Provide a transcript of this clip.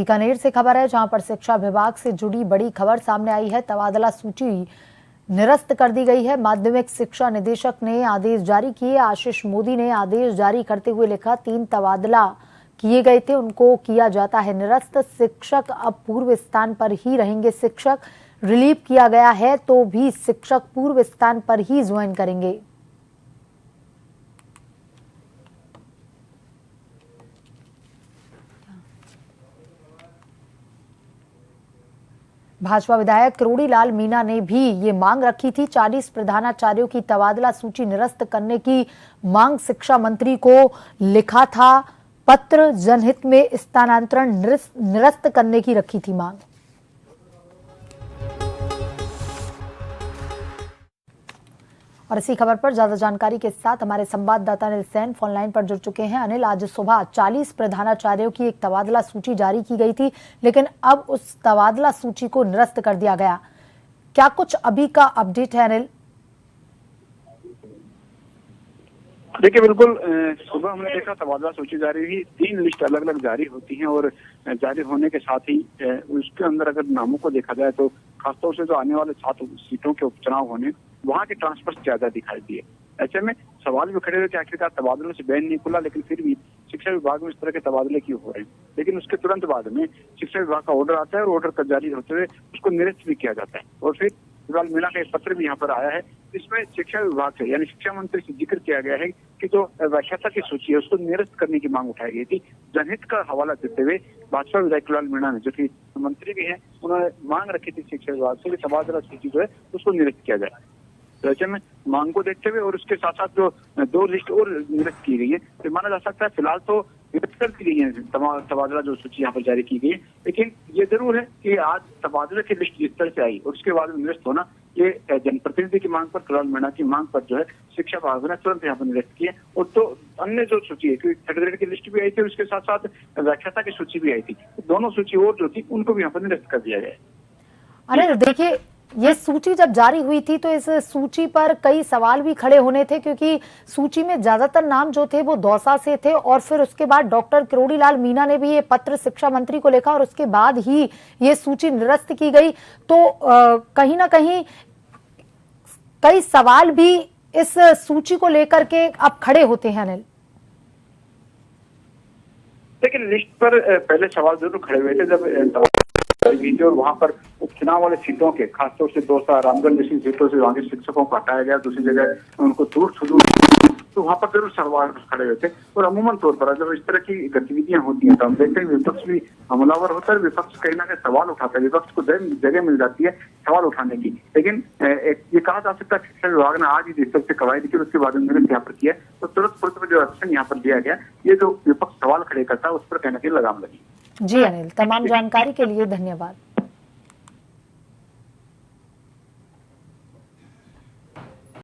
बीकानेर से खबर है, जहां पर शिक्षा विभाग से जुड़ी बड़ी खबर सामने आई है। तबादला सूची निरस्त कर दी गई है। माध्यमिक शिक्षा निदेशक ने आदेश जारी किए। आशीष मोदी ने आदेश जारी करते हुए लिखा, 3 तबादला किए गए थे, उनको किया जाता है निरस्त। शिक्षक अब पूर्व स्थान पर ही रहेंगे। शिक्षक रिलीव किया गया है तो भी शिक्षक पूर्व स्थान पर ही ज्वाइन करेंगे। भाजपा विधायक करोड़ीलाल मीणा ने भी ये मांग रखी थी। 40 प्रधानाचार्यों की तबादला सूची निरस्त करने की मांग शिक्षा मंत्री को लिखा था पत्र। जनहित में स्थानांतरण निरस्त करने की रखी थी मांग। और इसी खबर पर ज्यादा जानकारी के साथ हमारे संवाददाता अनिल सैन फोन लाइन पर जुड़ चुके हैं। अनिल, आज सुबह 40 प्रधानाचार्यों की एक तबादला सूची जारी की गई थी, लेकिन अब उस तबादला सूची को निरस्त कर दिया गया। क्या कुछ अभी का अपडेट है अनिल? देखिए, बिल्कुल सुबह हमने देखा तबादला सूची जारी हुई। 3 लिस्ट अलग अलग जारी होती हैं और जारी होने के साथ ही उसके अंदर अगर नामों को देखा जाए तो खासतौर से जो आने वाले 7 सीटों के उपचुनाव होने, वहां के ट्रांसफर ज्यादा दिखाई दिए। ऐसे में सवाल भी खड़े हुए कि आखिरकार तबादलों से बैन नहीं खुला, लेकिन फिर भी शिक्षा विभाग में इस तरह के तबादले क्यों हो रहे हैं। लेकिन उसके तुरंत बाद में शिक्षा विभाग का ऑर्डर आता है और ऑर्डर का जारी होते हुए उसको निरस्त भी किया जाता है। और फिर मीणा का एक पत्र भी यहाँ पर आया है, इसमें शिक्षा विभाग से यानी शिक्षा मंत्री से जिक्र किया गया है कि जो व्याख्याता की सूची है उसको निरस्त करने की मांग उठाई गई थी। जनहित का हवाला देते हुए भाजपा विधायक करोड़ीलाल मीणा ने, जो कि मंत्री भी हैं, उन्होंने मांग रखी थी शिक्षा विभाग से कि तबादला सूची जो है उसको निरस्त किया जाए। तो ऐसे में मांग को देखते हुए और उसके साथ साथ जो 2 लिस्ट और निरस्त की गई है, तो माना जा सकता है फिलहाल तो निरस्त कर दी गई है तबादला जो सूची यहाँ पर जारी की गई है। लेकिन ये जरूर है कि आज तबादले की लिस्ट जिस तरह से आई और उसके बाद निरस्त होना, ये जनप्रतिनिधि की मांग पर, करोड़ीलाल मीणा की मांग पर जो है शिक्षा विभाग ने तुरंत यहाँ पर निरस्त किए। और तो अन्य जो सूची है, क्योंकि थर्ड ग्रेड की लिस्ट भी आई थी और उसके साथ साथ व्याख्याता की सूची भी आई थी, दोनों सूची और जो थी उनको भी यहाँ पर निरस्त कर दिया गया है। अरे देखिए, ये सूची जब जारी हुई थी तो इस सूची पर कई सवाल भी खड़े होने थे, क्योंकि सूची में ज्यादातर नाम जो थे वो दौसा से थे। और फिर उसके बाद डॉक्टर करोड़ीलाल मीणा ने भी ये पत्र शिक्षा मंत्री को लिखा और उसके बाद ही ये सूची निरस्त की गई। तो कहीं ना कहीं कई सवाल भी इस सूची को लेकर के अब खड़े होते हैं अनिल। लेकिन लिस्ट पर पहले सवाल जरूर खड़े हुए थे जब और वहां पर उपचुनाव वाले सीटों के, खासतौर से दौसा, रामगढ़ जैसी सीटों से वहां के शिक्षकों को हटाया गया, दूसरी जगह उनको दूर सुदूर, तो वहां पर जरूर सवाल खड़े हुए थे। और अमूमन तौर पर जब इस तरह की गतिविधियां होती हैं तो हम देखते हैं विपक्ष भी हमलावर होता है, विपक्ष कहीं ना कहीं सवाल उठाता है, विपक्ष को जगह मिल जाती है सवाल उठाने की। लेकिन ये कहा जा सकता है शिक्षा विभाग ने आज ही जिस तरह से कवायद की उसके बाद निरस्त यहाँ पर किया, तो तुरंत जो एक्शन यहाँ पर दिया गया, ये जो विपक्ष सवाल खड़े करता है उस पर कहीं ना कहीं लगाम लगी। जी अनिल, तमाम जानकारी के लिए धन्यवाद।